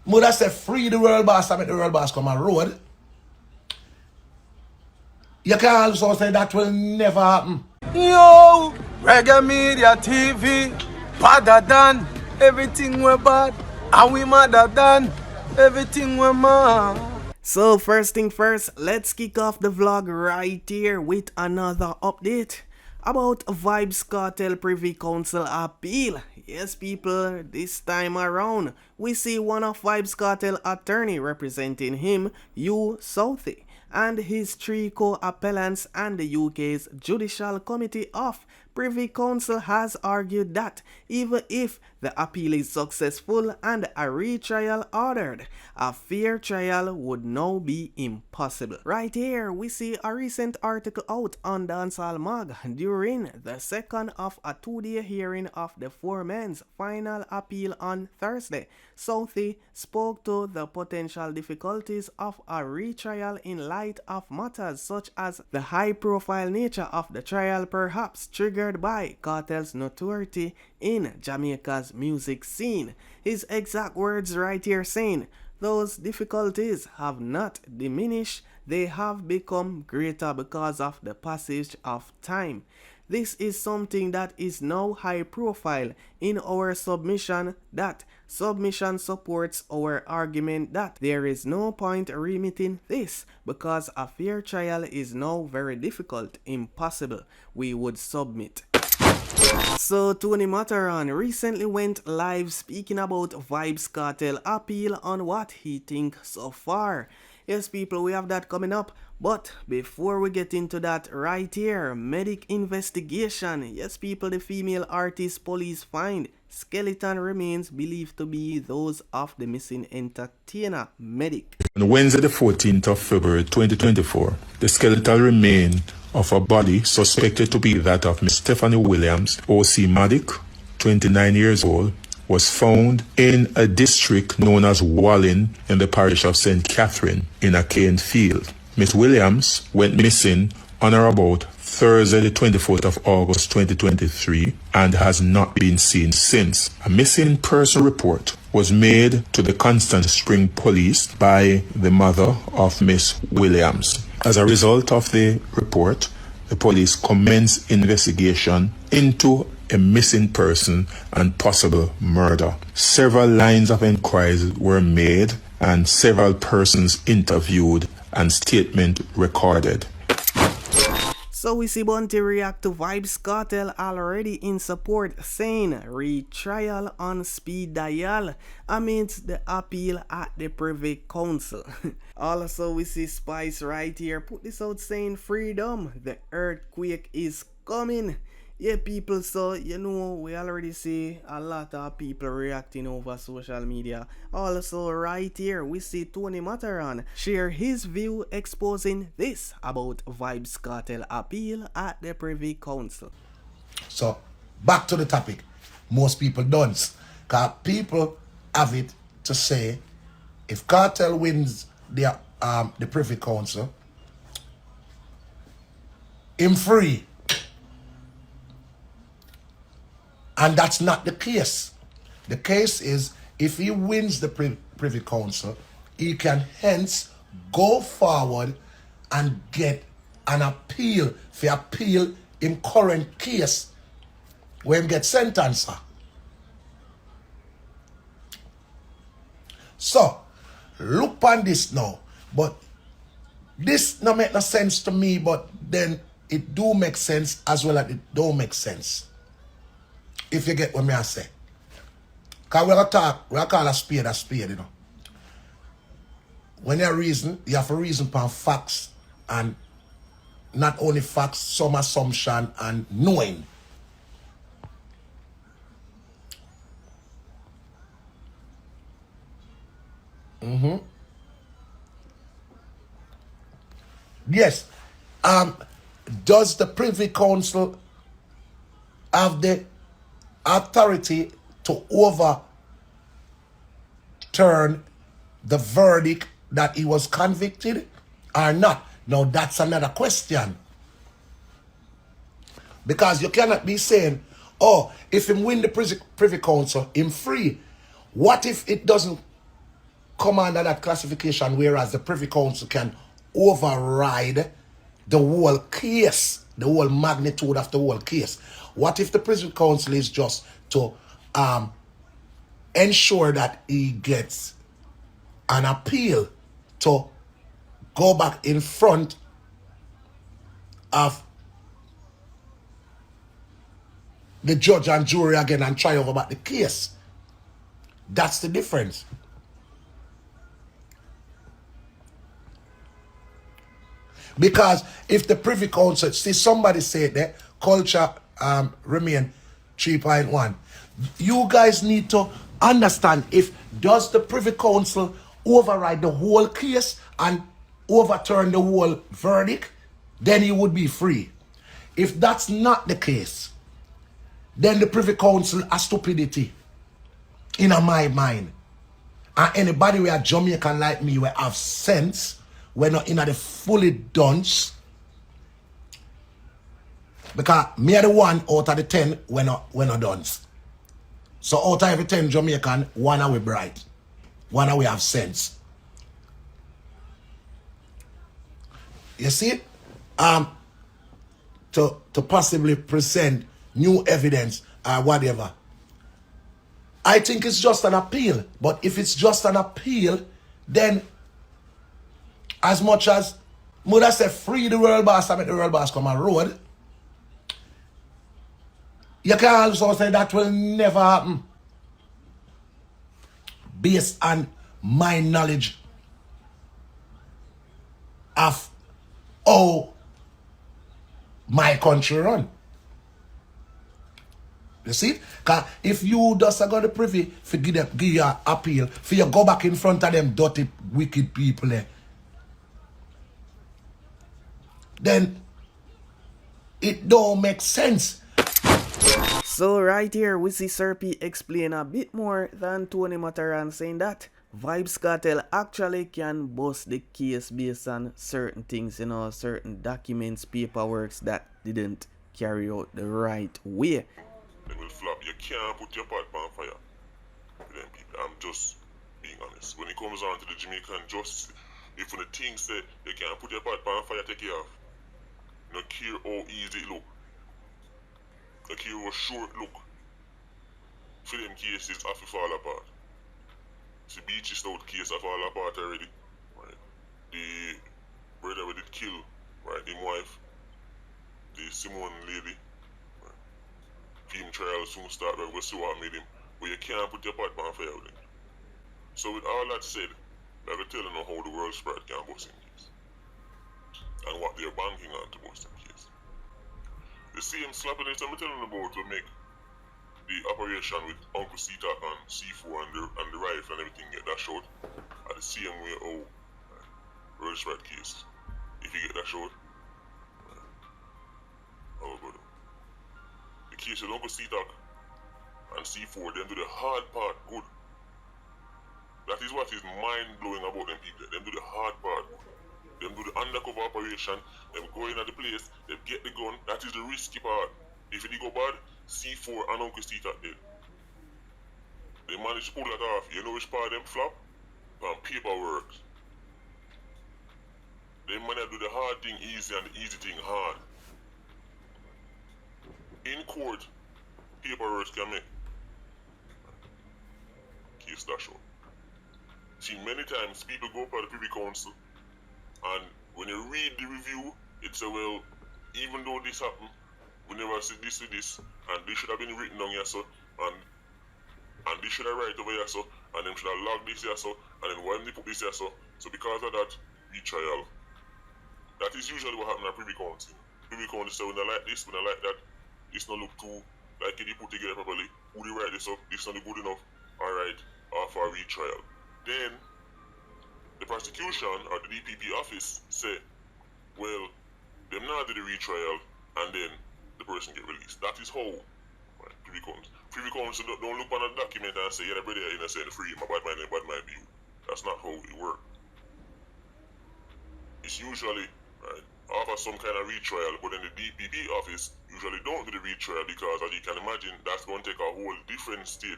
Mother say free the world boss and make the world boss come on road. You can also say that will never happen. Yo, Reggae Media TV, badder than everything we're bad, and we madder than everything we're mad. So first thing first, let's kick off the vlog right here with another update about Vybz Kartel Privy Council appeal. Yes people, this time around, we see one of Vybz Kartel attorney representing him, Hugh Southey, and his 3 co-appellants and the UK's Judicial Committee of Privy Council has argued that even if the appeal is successful and a retrial ordered, a fair trial would now be impossible. Right here, we see a recent article out on Dancehall Mag during the second of a 2-day hearing of the 4 men's final appeal on Thursday. Southey spoke to the potential difficulties of a retrial in light of matters such as the high-profile nature of the trial, perhaps triggered by Kartel's notoriety in Jamaica's music scene. His exact words right here saying, "Those difficulties have not diminished, they have become greater because of the passage of time. This is something that is now high profile in our submission. That submission supports our argument that there is no point remitting this because a fair trial is now very difficult, impossible. We would submit." So Tony Matterhorn recently went live speaking about Vybz Kartel appeal on what he thinks so far. Yes people, we have that coming up, but before we get into that, right here, Meddik investigation. Yes people, the female artist police find skeleton remains believed to be those of the missing entertainer Meddik. On Wednesday the 14th of February 2024, the skeletal remain of a body suspected to be that of Miss Stephanie Williams, O.C. Meddik, 29 years old, was found in a district known as Wallin in the parish of St. Catherine in a cane field. Miss Williams went missing on or about Thursday the 24th of August 2023 and has not been seen since. A missing person report was made to the Constant Spring Police by the mother of Miss Williams. As a result of the report, the police commenced investigation into a missing person and possible murder. Several lines of inquiries were made and several persons interviewed and statement recorded. So we see Bunty react to Vybz Kartel already in support, saying retrial on speed dial amidst the appeal at the Privy Council. Also we see Spice right here put this out saying freedom, the earthquake is coming. Yeah people, so you know we already see a lot of people reacting over social media. Also right here we see Tony Matterhorn share his view exposing this about Vybz Kartel appeal at the Privy Council. So back to the topic. Most people don't. Because people have it to say if Kartel wins the Privy Council, him free. And that's not the case. The case is if he wins the Privy Council, he can hence go forward and get an appeal for appeal in current case when he get sentenced. So look on this now. But this no make no sense to me, but then it do make sense as well as it don't make sense. If you get what me I say. Because we're call a spade, you know. When you reason, you have to reason upon facts and not only facts, some assumption and knowing. Yes. Does the Privy Council have the authority to overturn the verdict that he was convicted or not? Now that's another question. Because you cannot be saying, oh, if him win the Privy Council, him free. What if it doesn't come under that classification, whereas the Privy Council can override the whole case, the whole magnitude of the whole case. What if the Privy Council is just to ensure that he gets an appeal to go back in front of the judge and jury again and try over back the case? That's the difference. Because if the Privy Council, see somebody said that culture remain 3.1. You guys need to understand, if does the Privy Council override the whole case and overturn the whole verdict, then he would be free. If that's not the case, then the Privy Council has stupidity in my mind. And anybody who are Jamaican like me, will have sense, we're not in the fully dunce. Because me are the one out of the 10 we're not dunce. So out of every 10 Jamaican, one are we bright. One are we have sense. You see? To possibly present new evidence or whatever. I think it's just an appeal. But if it's just an appeal, then as much as Mvrder say free the world boss and make the world boss come on road, you can also say that will never happen. Based on my knowledge of how my country run. You see? Because if you just got the privy, for give you an appeal, for you go back in front of them dirty, wicked people there, then it don't make sense. So right here, we see Sir P explain a bit more than Tony Matterhorn, saying that Vybz Kartel actually can bust the case based on certain things, you know, certain documents, paperworks that didn't carry out the right way. They will flop. You can't put your pot on fire. Them people. I'm just being honest. When it comes down to the Jamaican justice, if when the thing say you can't put your pot on fire, take it off. No care how easy it look. No care how short it look. For them cases have to fall apart. The beach is out case have fall apart already. Right? The brother we did kill, right, his wife, the Simone lady. Film trial soon start, but we'll see what made him. But you can't put your pot on fire with him. So with all that said, I will tell you how the world spread can bust in case. And what they're banking on to bust in case. The same slapping it I'm telling about will make the operation with Uncle C-Tac and C4 and the rifle and everything get that shot at the same way how world spread case. If you get that shot, how about it? Case with Uncle C-Tac and C4, them do the hard part good. That is what is mind-blowing about them people. Them do the hard part good. Them do the undercover operation, them go in at the place, them get the gun. That is the risky part. If it go bad, C4 and Uncle C-Tac dead. They manage to pull that off. You know which part of them flop? On paperwork. They manage to do the hard thing easy and the easy thing hard. In court, paperwork can make case that show. See, many times people go up at the Privy Council, and when you read the review, it's a well, even though this happened, we never said this with this, and this should have been written down here so, and this should have written over here so, and them should have logged this here so, and then why they put this here so. So because of that, retrial. That is usually what happens at Privy Council. Privy Council say when I like this, when I like that. This not look too like it put together properly. Who they write this up? This not good enough. Alright, for a retrial. Then the prosecution or the DPP office say, well, them not do the retrial and then the person get released. That is how Privy Council. Privy Council don't look on a document and say, yeah, the brother in a say the free my bad mind view. That's not how it works. It's usually offer some kind of retrial, but then the DPP office usually don't do the retrial because, as you can imagine, that's going to take a whole different state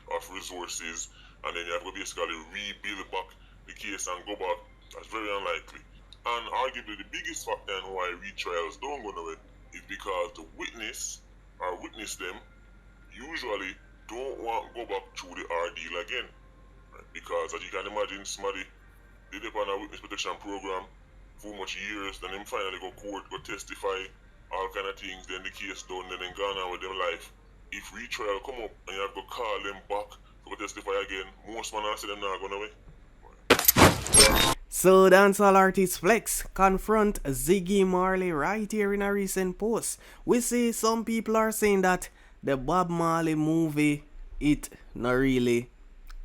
of resources, and then you have to basically rebuild back case and go back, that's very unlikely. And arguably the biggest factor in why retrials don't go nowhere is because the witness or witness them usually don't want to go back through the ordeal again. Right? Because as you can imagine, somebody did up on a witness protection program for much years, then them finally go court, go testify, all kind of things, then the case done, then gone on with them life. If retrial come up and you have to call them back to go testify again, most man will say them not going away. So dancehall artist Flex confront Ziggy Marley right here in a recent post. We see some people are saying that the Bob Marley movie, it not really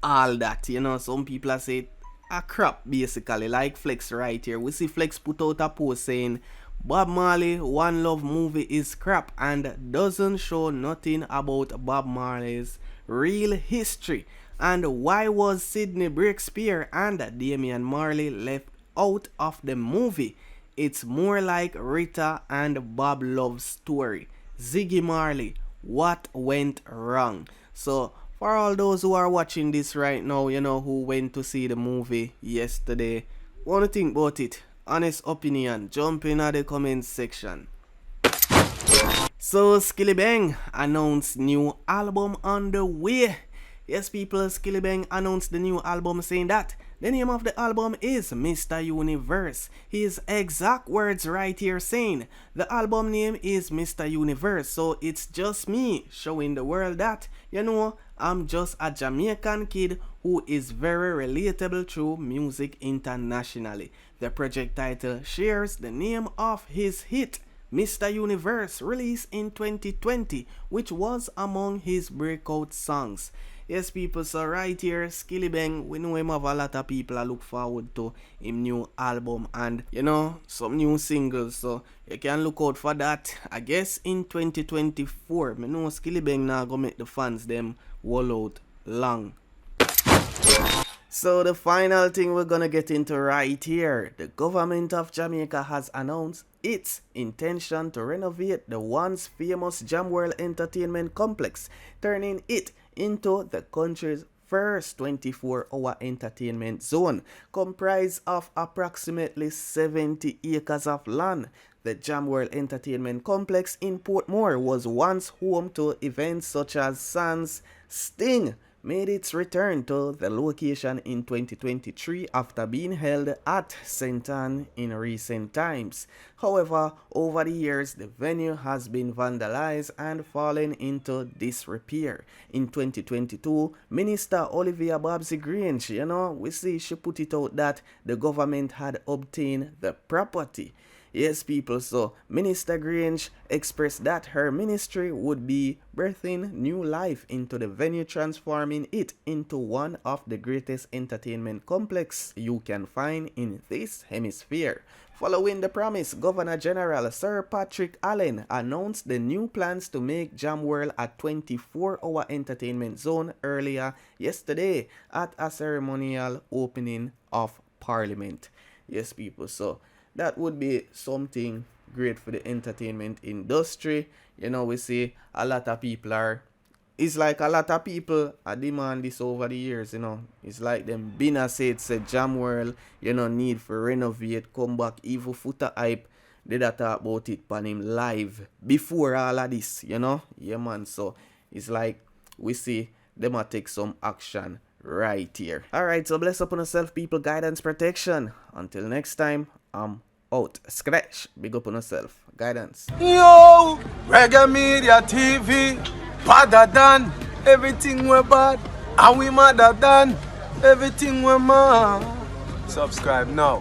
all that, you know. Some people are saying a crap basically, like Flex right here. We see Flex put out a post saying Bob Marley One Love movie is crap and doesn't show nothing about Bob Marley's real history. And why was Sidney Breakspear and Damian Marley left out of the movie? It's more like Rita and Bob Love's story. Ziggy Marley, what went wrong? So for all those who are watching this right now, you know, who went to see the movie yesterday, what do you think about it? Honest opinion, jump in at the comment section. So Skillibeng announced new album on the way. Yes, people, Skillibeng announced the new album saying that the name of the album is Mr. Universe. His exact words right here saying the album name is Mr. Universe. So it's just me showing the world that, you know, I'm just a Jamaican kid who is very relatable through music internationally. The project title shares the name of his hit, Mr. Universe, released in 2020, which was among his breakout songs. Yes, people, so right here, Skillibeng, we know him have a lot of people I look forward to him new album and, you know, some new singles, so you can look out for that. I guess in 2024, me know Skillibeng now go make the fans them wall out long. So the final thing we're gonna get into right here, the government of Jamaica has announced its intention to renovate the once famous Jam World Entertainment Complex, turning it into the country's first 24-hour entertainment zone, comprised of approximately 70 acres of land. The Jam World Entertainment Complex in Portmore was once home to events such as Sans Sting, made its return to the location in 2023 after being held at St. Anne in recent times. However, over the years, the venue has been vandalized and fallen into disrepair. In 2022, Minister Olivia Babsy Grange, you know, we see she put it out that the government had obtained the property. Yes, people, so Minister Grange expressed that her ministry would be birthing new life into the venue, transforming it into one of the greatest entertainment complexes you can find in this hemisphere. Following the promise, Governor General Sir Patrick Allen announced the new plans to make Jam World a 24-hour entertainment zone earlier yesterday at a ceremonial opening of Parliament. Yes, people, so that would be something great for the entertainment industry. You know, we see a lot of people are, it's like a lot of people are demand this over the years, you know. It's like them Bina said Jam World, you know, need for renovate, come back, even Footer Hype, they that talk about it on him live before all of this, you know. Yeah, man, so it's like we see them a take some action right here. Alright, so bless up on yourself, people, guidance, protection. Until next time, I'm out. Scratch. Big up on yourself. Guidance. Yo, Reggae Media TV, badder than everything we're bad, and we madder than everything we're mad. Subscribe now.